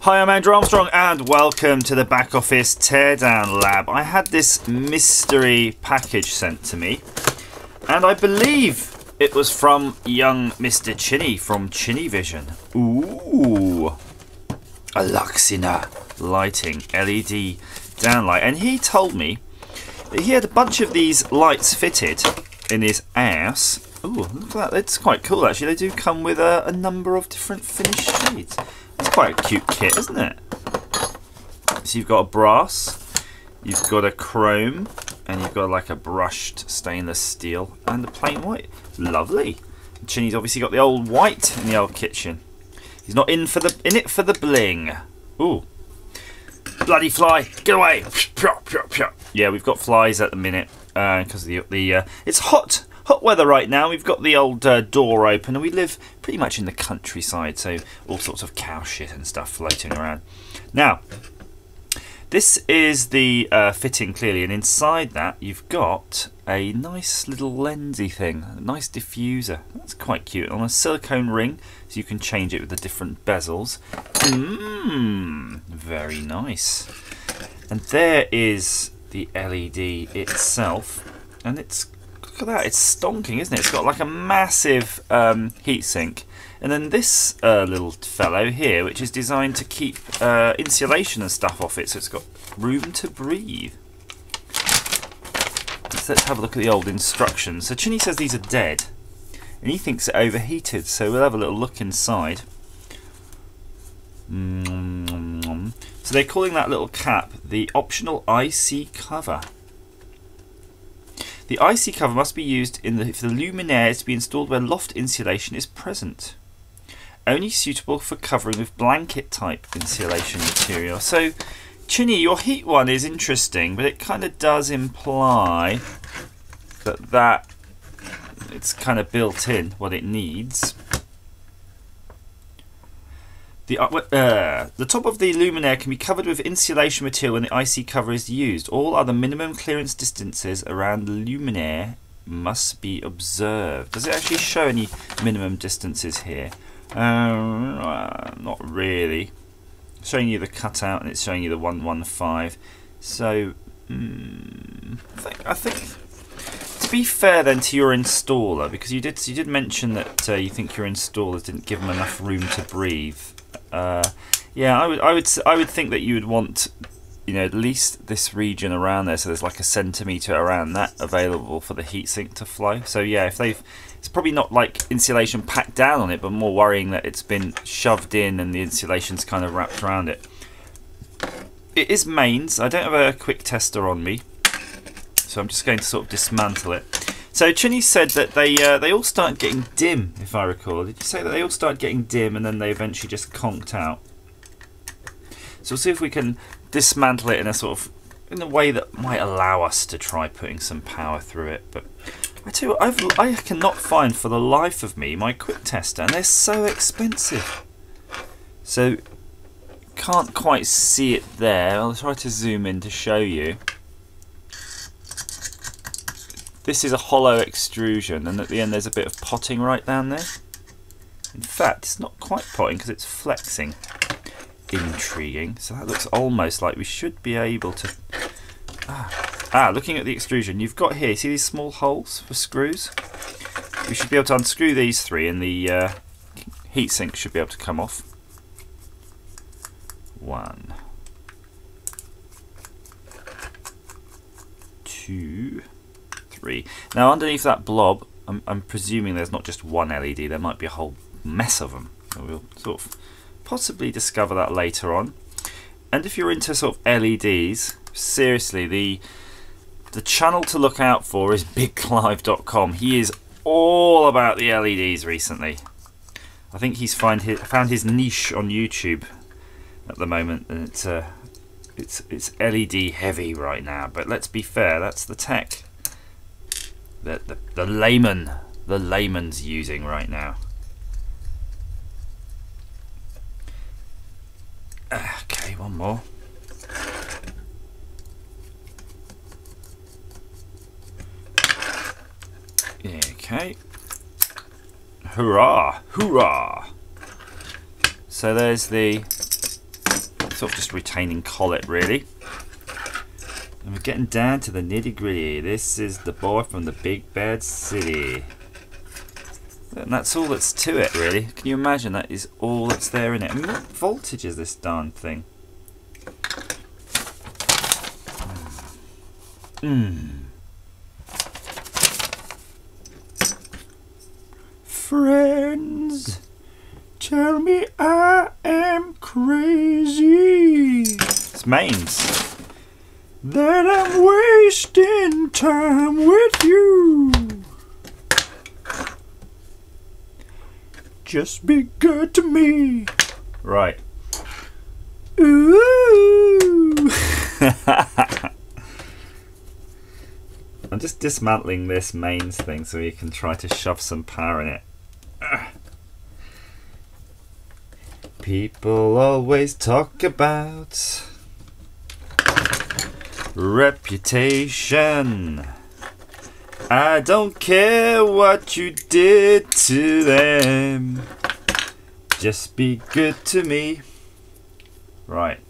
Hi, I'm Andrew Armstrong and welcome to the back office teardown lab. I had this mystery package sent to me and I believe it was from young Mr. Chinny from Chinny Vision. Ooh, a Luxina lighting LED downlight, and he told me that he had a bunch of these lights fitted in his house. Ooh, look at that, that's quite cool actually. They do come with a number of different finished shades. It's quite a cute kit, isn't it? So you've got a brass, you've got a chrome, and you've got like a brushed stainless steel and a plain white. Lovely. Chinny's obviously got the old white in the old kitchen. He's not in it for the bling. Ooh. Bloody fly, get away. Yeah, we've got flies at the minute because it's hot weather right now. We've got the old door open and we live pretty much in the countryside, so all sorts of cow shit and stuff floating around. Now, this is the fitting clearly, and inside that you've got a nice little lensy thing, a nice diffuser. That's quite cute, on a silicone ring, so you can change it with the different bezels. Very nice. And there is the LED itself, and it's, look at that, it's stonking, isn't it? It's got like a massive heatsink. And then this little fellow here, which is designed to keep insulation and stuff off it, so it's got room to breathe. So let's have a look at the old instructions. So Chinny says these are dead, and he thinks they're overheated, so we'll have a little look inside. So they're calling that little cap the optional IC cover. The IC cover must be used for the luminaires to be installed where loft insulation is present. Only suitable for covering with blanket type insulation material. So Chinny, your heat one is interesting, but it kind of does imply that it's kind of built in what it needs. The top of the luminaire can be covered with insulation material when the IC cover is used. All other minimum clearance distances around the luminaire must be observed. Does it actually show any minimum distances here? Not really. It's showing you the cutout and it's showing you the 115. So I think to be fair then to your installer, because you did mention that you think your installers didn't give them enough room to breathe. Yeah, I would think that you would want, you know, at least this region around there, so there's like a centimetre around that available for the heatsink to flow. So yeah, it's probably not like insulation packed down on it, but more worrying that it's been shoved in and the insulation's kind of wrapped around it. It is mains. I don't have a quick tester on me, so I'm just going to sort of dismantle it. So Chinny said that they all start getting dim, if I recall. Did you say that they all start getting dim and then they eventually just conked out? So we'll see if we can dismantle it in a way that might allow us to try putting some power through it. But I tell you what, I cannot find for the life of me my quick tester, and they're so expensive. So can't quite see it there. I'll try to zoom in to show you. This is a hollow extrusion, and at the end there's a bit of potting right down there. In fact, it's not quite potting because it's flexing. Intriguing. So that looks almost like we should be able to... looking at the extrusion, you've got here, see these small holes for screws? We should be able to unscrew these three and the heatsink should be able to come off. 1, 2, 3. Now underneath that blob, I'm presuming there's not just one LED, there might be a whole mess of them. We'll sort of possibly discover that later on. And if you're into sort of LEDs, seriously, the channel to look out for is bigclive.com. He is all about the LEDs recently. I think he's found his niche on YouTube at the moment, and it's LED heavy right now. But let's be fair, that's the tech that the layman's using right now. Okay, one more. Okay. Hurrah! Hoorah! So there's the sort of just retaining collet really. And we're getting down to the nitty gritty. This is the boy from the big bad city. And that's all that's to it really. Can you imagine that is all that's there in it? I mean, what voltage is this darn thing? Friends, tell me I am crazy. It's mains. That I'm wasting time with you. Just be good to me. Right. Ooh. I'm just dismantling this mains thing so you can try to shove some power in it. People always talk about reputation. I don't care what you did to them. Just be good to me. Right.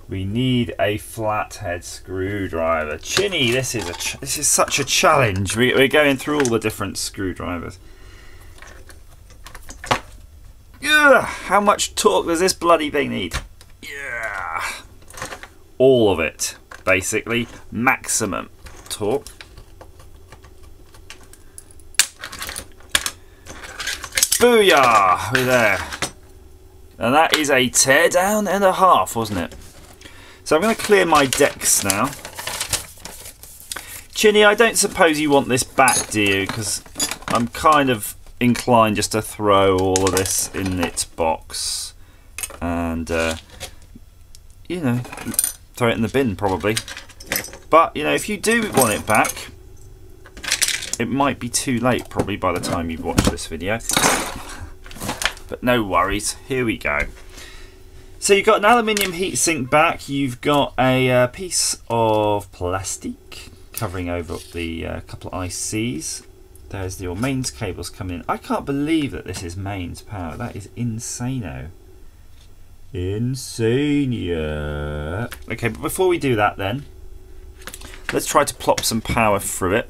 We need a flathead screwdriver. Chinny, this is such a challenge. We're going through all the different screwdrivers. Ugh, how much torque does this bloody thing need? Yeah, all of it, basically. Maximum torque. Booyah! We're there. And that is a teardown and a half, wasn't it? So I'm going to clear my decks now. Chinny, I don't suppose you want this back, do you? Because I'm kind of inclined just to throw all of this in its box. And, you know, throw it in the bin probably. But, you know, if you do want it back, it might be too late probably by the time you've watched this video. But no worries, here we go. So you've got an aluminium heatsink back, you've got a piece of plastic covering over the couple of ICs. There's your mains cables coming in. I can't believe that this is mains power, that is insano. Insania. Okay, but before we do that then, let's try to plop some power through it.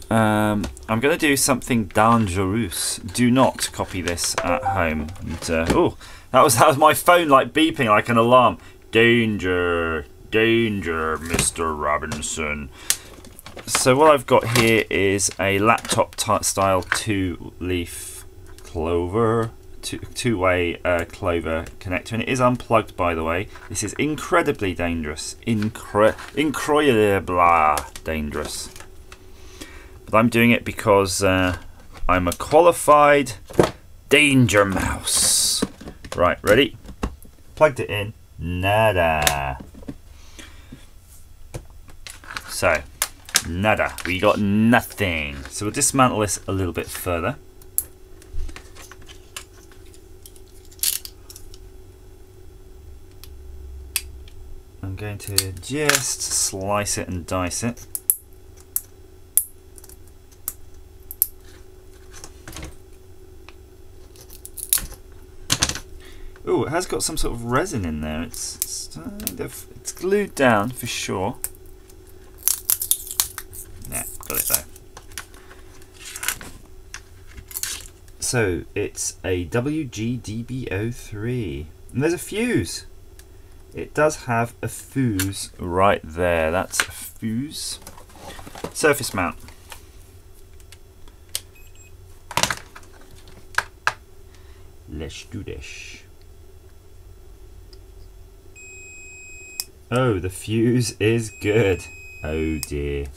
I'm going to do something dangerous. Do not copy this at home. And, oh, that was my phone like beeping like an alarm. Danger, danger, Mr. Robinson. So what I've got here is a laptop style two-leaf clover, two-way clover connector, and it is unplugged, by the way. This is incredibly dangerous, incroyably dangerous. But I'm doing it because I'm a qualified danger mouse. Right, ready? Plugged it in. Nada. So, nada. We got nothing. So we'll dismantle this a little bit further. I'm going to just slice it and dice it. Oh, it has got some sort of resin in there. It's glued down for sure. Yeah, got it though. So it's a WGDB03, and there's a fuse. It does have a fuse right there. That's a fuse. Surface mount. Let's do this. Oh, the fuse is good. Oh dear.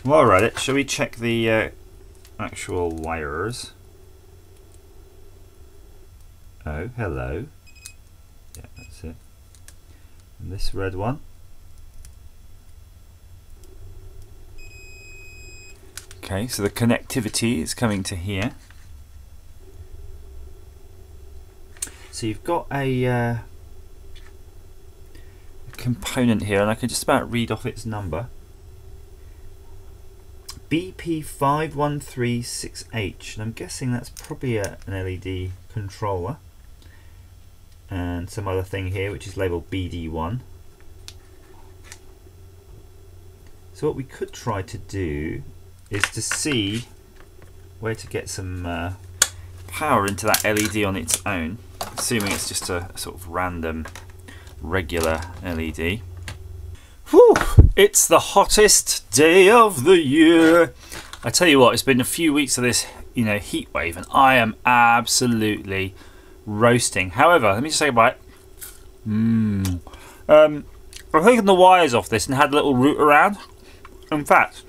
Well, alright, shall we check the actual wires? Oh, hello. Yeah, that's it. And this red one. Okay, so the connectivity is coming to here. So you've got a component here, and I can just about read off its number. BP5136H, and I'm guessing that's probably an LED controller. and some other thing here which is labelled BD1. So what we could try to do is to see where to get some power into that LED on its own, assuming it's just a sort of random regular LED. Whew, it's the hottest day of the year. I tell you what, it's been a few weeks of this, you know, heat wave, and I am absolutely roasting. However, let me just say goodbye. I've taken the wires off this and had a little root around. In fact,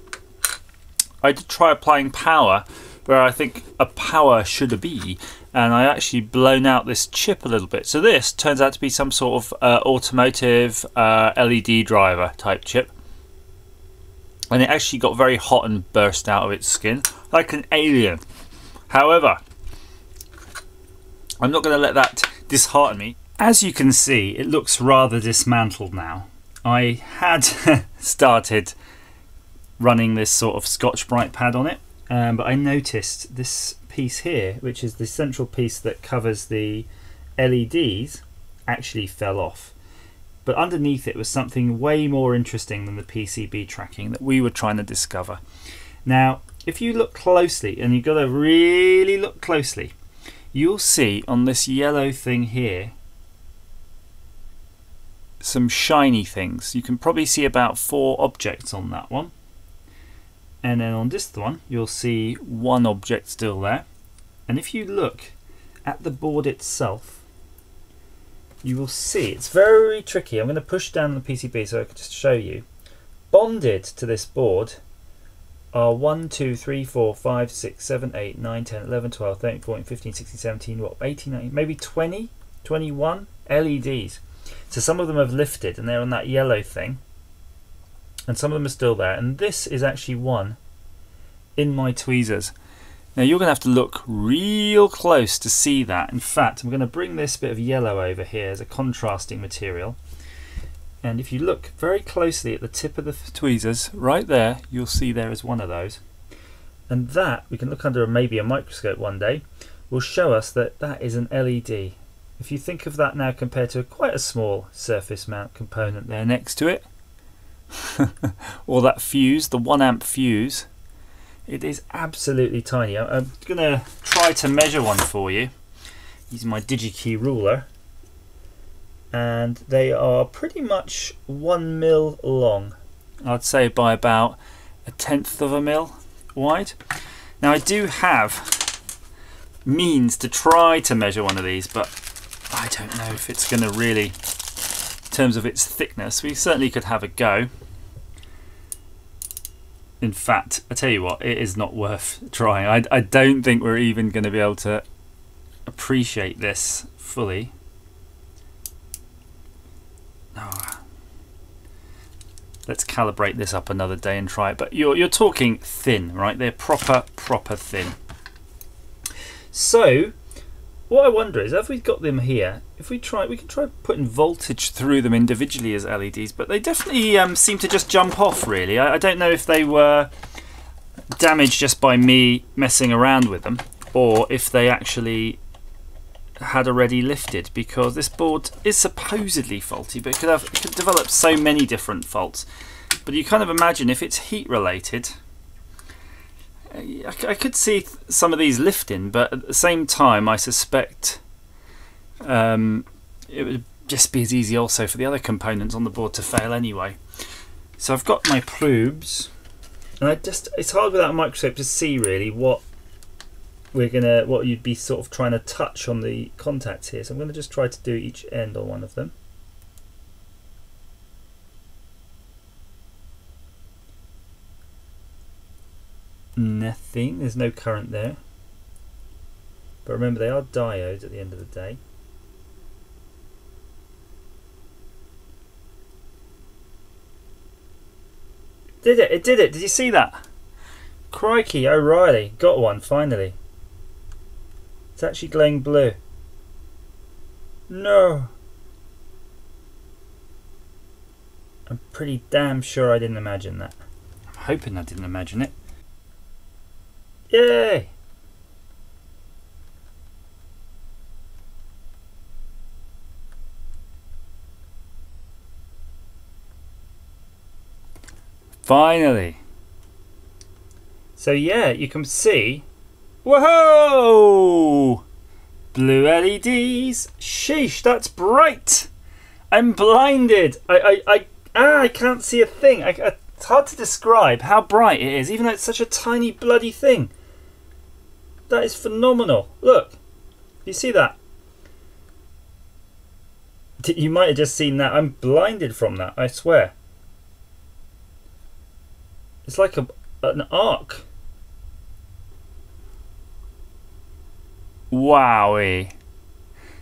I did try applying power where I think a power should be, and I actually blown out this chip a little bit. So this turns out to be some sort of automotive LED driver type chip, and it actually got very hot and burst out of its skin like an alien. However, I'm not going to let that dishearten me. As you can see, it looks rather dismantled now. I had started running this sort of Scotch-Brite pad on it, but I noticed this piece here, which is the central piece that covers the LEDs, actually fell off. But underneath it was something way more interesting than the PCB tracking that we were trying to discover. Now, if you look closely, and you've got to really look closely, you'll see on this yellow thing here some shiny things. You can probably see about 4 objects on that one. And then on this one, you'll see 1 object still there. And if you look at the board itself, you will see it's very tricky. I'm going to push down the PCB so I can just show you. Bonded to this board are 1, 2, 3, 4, 5, 6, 7, 8, 9, 10, 11, 12, 13, 14, 15, 16, 17, what, 18, 19, maybe 20, 21 LEDs. So some of them have lifted and they're on that yellow thing, and some of them are still there, and this is actually one in my tweezers. Now you're going to have to look real close to see that. In fact, I'm going to bring this bit of yellow over here as a contrasting material, and if you look very closely at the tip of the tweezers right there, you'll see there is one of those, and that we can look under maybe a microscope one day, will show us that that is an LED. If you think of that now compared to quite a small surface mount component there next to it, or that fuse, the 1 amp fuse, it is absolutely tiny. I'm going to try to measure one for you using my DigiKey ruler, and they are pretty much 1 mil long. I'd say by about 1/10 of a mil wide. Now I do have means to try to measure one of these, but I don't know if it's going to really, in terms of its thickness, we certainly could have a go. In fact, I tell you what, it is not worth trying. I don't think we're even going to be able to appreciate this fully. Oh. Let's calibrate this up another day and try it. But you're talking thin, right? They're proper thin. So what I wonder is, if we've got them here, if we can try putting voltage through them individually as LEDs, but they definitely seem to just jump off, really. I don't know if they were damaged just by me messing around with them, or if they actually had already lifted, because this board is supposedly faulty, but it could develop so many different faults. But you kind of imagine if it's heat related, I could see some of these lifting, but at the same time I suspect it would just be as easy also for the other components on the board to fail anyway. So I've got my probes, and it's hard without a microscope to see really what you'd be sort of trying to touch on the contacts here. So I'm going to just try to do each end on one of them. Nothing, there's no current there. But remember, they are diodes at the end of the day. It did it, did you see that? Crikey, O'Reilly, got one finally. It's actually glowing blue. No. I'm pretty damn sure I didn't imagine that. I'm hoping I didn't imagine it. Yay! Finally. So yeah, you can see. Whoa! Blue LEDs. Sheesh, that's bright. I'm blinded. I can't see a thing. It's hard to describe how bright it is, even though it's such a tiny bloody thing. That is phenomenal. Look, you see that? You might have just seen that. I'm blinded from that, I swear. It's like an arc. Wowie.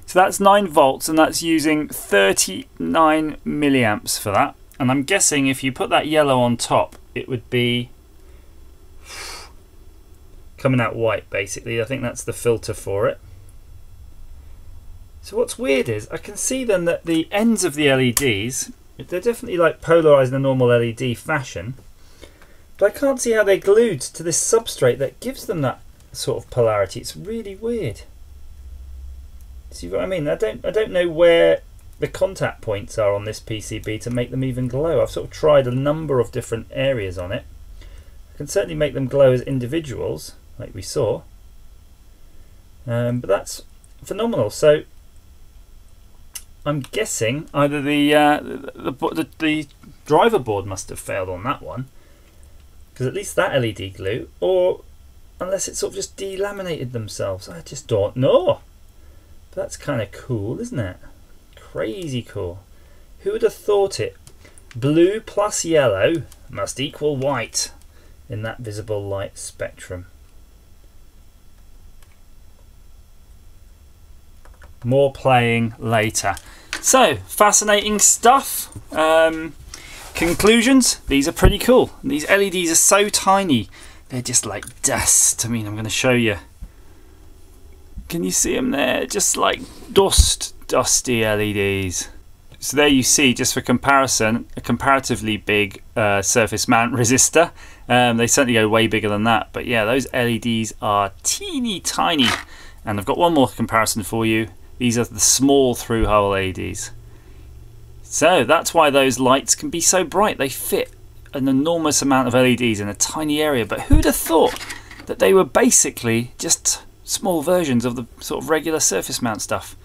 So that's 9 volts and that's using 39 milliamps for that. And I'm guessing if you put that yellow on top, it would be coming out white basically. I think that's the filter for it. So what's weird is I can see then that the ends of the LEDs, they're definitely like polarized in a normal LED fashion, but I can't see how they're glued to this substrate that gives them that sort of polarity. It's really weird. See what I mean? I don't know where the contact points are on this PCB to make them even glow. I've sort of tried a number of different areas on it. I can certainly make them glow as individuals, like we saw, but that's phenomenal. So I'm guessing either the driver board must have failed on that one, because at least that LED glue, or unless it sort of just delaminated themselves. I just don't know. But that's kind of cool, isn't it? Crazy cool. Who would have thought it? Blue plus yellow must equal white in that visible light spectrum. More playing later. So, fascinating stuff. Conclusions, these are pretty cool. These LEDs are so tiny, they're just like dust. I mean, I'm going to show you. Can you see them there? Just like dusty LEDs. So there you see, just for comparison, a comparatively big surface mount resistor. They certainly go way bigger than that, but yeah, those LEDs are teeny tiny. And I've got one more comparison for you. These are the small through-hole LEDs. So that's why those lights can be so bright. They fit an enormous amount of LEDs in a tiny area. But who'd have thought that they were basically just small versions of the sort of regular surface mount stuff?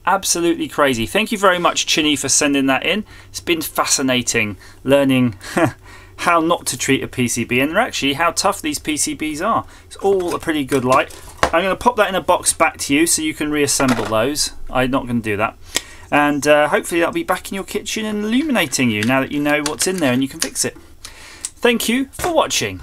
Absolutely crazy. Thank you very much, Chinny, for sending that in. It's been fascinating learning how not to treat a PCB and actually how tough these PCBs are. It's all a pretty good light. I'm going to pop that in a box back to you so you can reassemble those. I'm not going to do that. And hopefully that'll be back in your kitchen and illuminating you now that you know what's in there and you can fix it. Thank you for watching.